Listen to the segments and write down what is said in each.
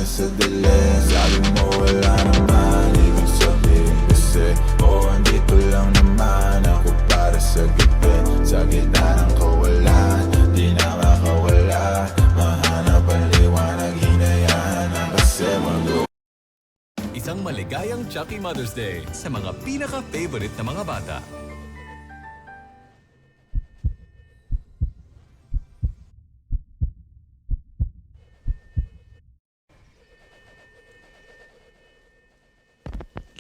sa dilim. Sabi mo wala naman, ibig sabihin kasi andito lang naman ako para sa gabi. Sa gitna ng kawalan, di na makawala. Mahanap ang liwanag, hinayaan na kasi Isang maligayang Chucky Mother's Day sa mga pinaka-favorite na mga bata.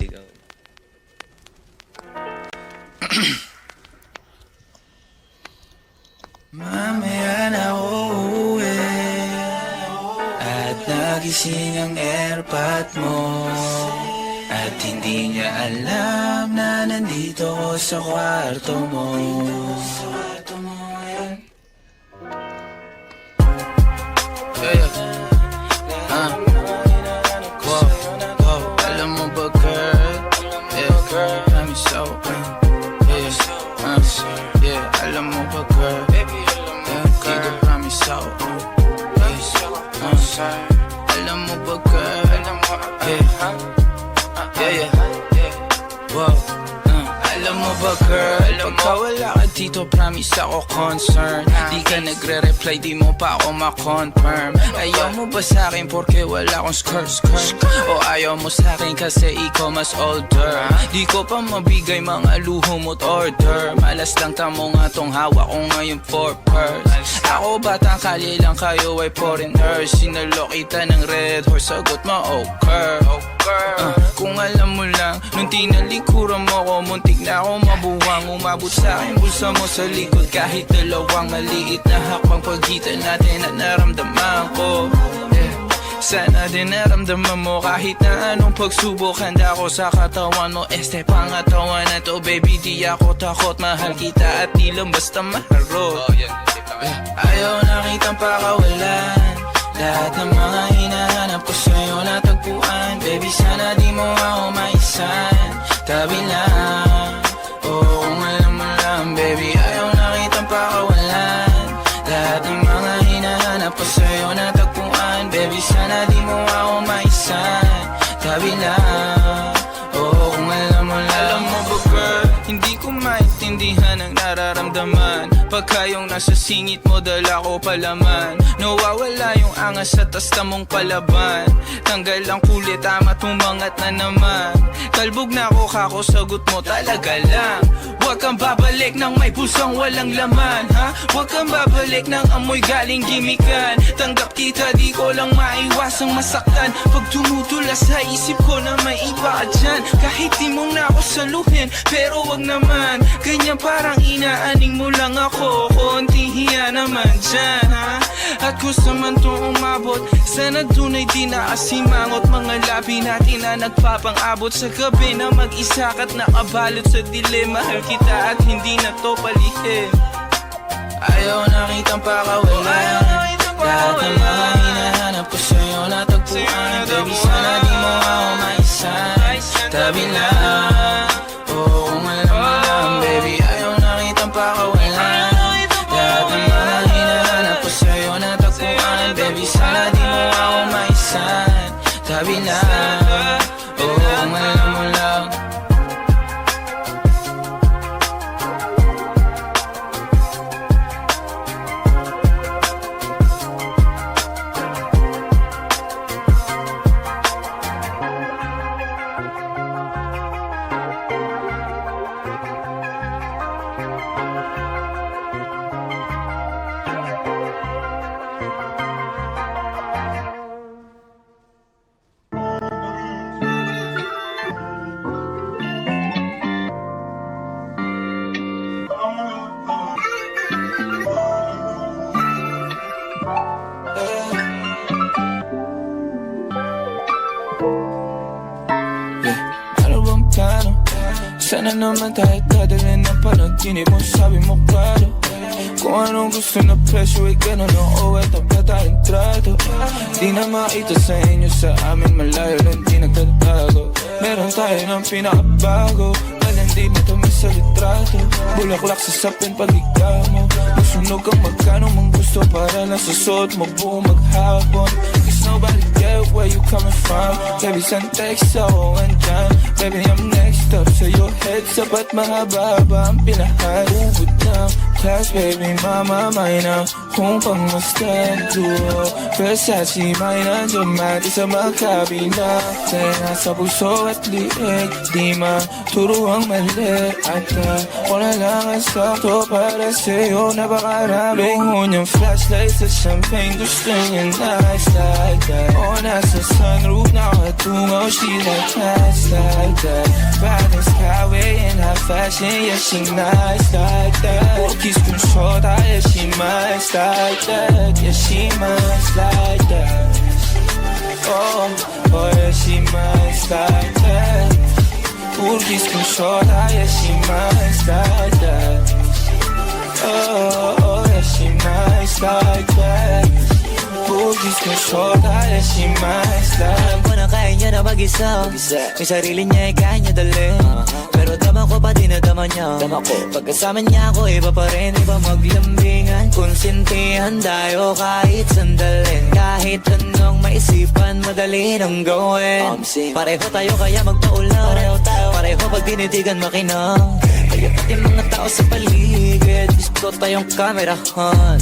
Ligaw. Mamaya na uuwi at nagising ang airpot mo, at hindi niya alam na nandito ko sa kwarto mo. Alam mo ba girl, girl, I'm so alam mo ba girl, dito promise ako. Alam mo ba girl, wow. Alam mo ba girl, pagka wala ka dito promise ako concern. Di ka nagre-reply, di mo pa ako ma-confirm. Ayaw mo ba sa'kin porque wala akong skirt? O ayaw mo sa'kin kasi ikaw mas older? Di ko pa mabigay mga luho mo't order. Malas lang tamo nga tong hawak ko ngayon for purse. Ako batang kalye lang, kayo ay foreigners. Sinalo kita ng red horse, sagot mo okay. Kung alam mo lang, nung tinalikuran mo ko, muntik na ako mabuwang. Umabot sa'kin bulsa mo sa likod, kahit dalawang maliit na hakbang pagitan natin at naramdaman ko. Sana din naramdaman mo kahit na anong pagsubok. Handa ko sa katawan mo, este pangatawan na to. Baby di ako takot, mahal kita at di lang basta maharot. Ayaw na kitang pakawalan, lahat ng mga hinahanap ko sa'yo natagpuan. Baby sana di mo ako maisan, tabi lang. Kung alam mo lang baby, ayaw na kitang pakawalan, lahat ng mga hinahanap ko sa'yo natagpuan. Baby sana di mo ako maisan, tabi lang. Kung alam mo lang. Alam mo ba girl, hindi ko maintindihan ang nararamdaman pagka yung nasa singit mo dala ko palaman. Nawawala yung angas sa tasta mong palaban. Tanggal ang kulit, tama tumangat na naman. Kalbog na ako kako, sagot mo talaga lang. Huwag kang babalik ng may pusang walang laman, ha? Huwag kang babalik ng amoy galing gimikan. Tanggap kita, di ko lang maiwasang masaktan. Pag tumutula sa isip ko na may iba ka dyan, kahit di mong na ako saluhin, pero wag naman ganyan, parang inaaning mo lang ako. Konting hiya naman dyan, ha? At kung saan to umabot, sana dun ay di nakasimangot. Mga labi natin na nagpapang-abot sa gabi na mag-isa ka't nakabalot sa dilim. Mahal kita at hindi na to palihim. Ayaw na kitang pakawalan, lahat ng mga hinahanap ko sa'yo natagpuan. Baby sana di mo ako maisan, tabi lang. Kung alam mo lang baby, ayaw na kitang pakawalan, lahat ng mga hinahanap ko sa'yo natagpuan. Baby sana di mo ako maisan, tabi lang. Kung alam mo lang. Sana naman tayo dadalhin ng panaginip mo, sabi mo klaro. Kung anong gusto na presyo ay gano'n, oo, eto pa tayong trato. Di na makita sa inyo, sa amin malayo lang di nagtatago. Meron tayo ng pinakabago, malandi na tumi sa litrato. Bulaklak sa sapin pag ikaw mo, masunog ang magkano mang gusto para lang sa suot mo buong maghapon. Cause nobody care where you coming from? Baby, send text ako andyan. Baby, I'm next up sa your heads up at mahaba-haba ang pinahan. Ubod ng class, baby, mama, mine kung pangmastan duo. Versace, mine ang dramatic sa magkabila. Kaya nasa puso at liig, di maturo ang mali. At wala lang ang sakto para sa'yo. Napakaraming hunyang flashlight sa champagne. Gusto niya nice like that. O nasa sunroof, nakatungaw. She like nice like that. Riding skyway in high fashion. Yeah, she nice like that. Cookies kung shorta. Yeah, she nice like that. Yeah, she nice like that. Oh, oh yeah, she nice like that. Cookies kung shorta. Yeah, she nice like that. Oh, oh yeah, she nice like that. Boogies kung shorta, yeah, she nice like. Alam ko na kaya niya na mag-isa. May sarili niya, kaya niya dalhin. Pero dama ko pa, dinadama niya. Pagkasama niya ako, iba pa rin, iba maglambingan. Konsintihan tayo kahit sandalin. Kahit anong maisipan, madali nang gawin. Pareho tayo kaya magpaulang. Pareho pag tinitigan makinang. Kaya pati mga tao sa paligid, gusto tayong kamerahan.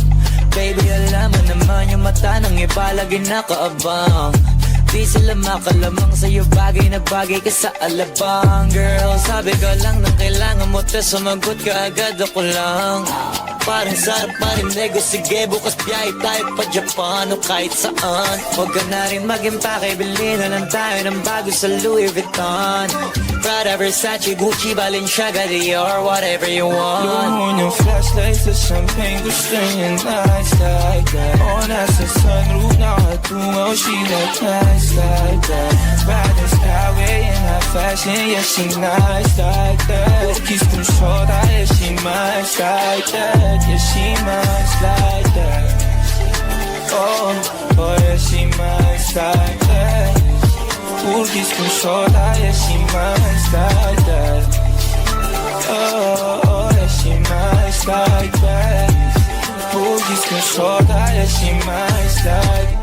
Baby, alam mo naman yung mata ng iba lagi nakaabang. Di sila makalamang sa'yo, bagay na bagay ka sa alabang. Girl, sabi ko lang na kailangan mo te, sumagot ka agad, ako lang. Parang sarap marinig, o sige bukas biyahe tayo pa Japan o kahit saan. Huwag ka na rin mag-impake, bili na lang tayo ng bago sa Louis Vuitton. Prada, Versace, Gucci, Balenciaga, Dior, whatever you want. Luhon yung flashlight sa champagne, gusto niya nice like that. O nasa sunroof, nakatungaw, she like nice like that. Riding skyway in high fashion, yeah, she nice like that. Cookies kung shorta, yeah, she nice like that. Yeah, she nice like that. Oh, oh yeah, she nice like that. Cookies kung shorta, yeah, she nice like that. Oh, oh yeah, she nice like that. Cookies kung shorta, yeah, she nice like that.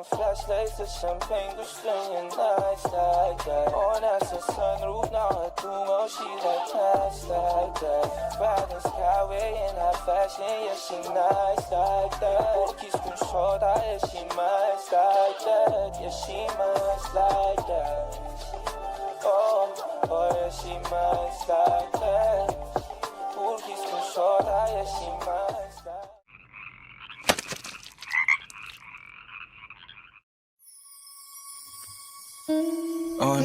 Flashlights sa champagne, gusto niya nice like that. O nasa sunroof, nakatungaw, she like nice like that. Riding skyway in high fashion, yeah, she nice like that. Cookies kung shorta, yeah, she nice like that. Yeah, she nice like that. Oh, oh yeah, she nice like that. Cookies kung shorta, yeah, she nice like that. Oh,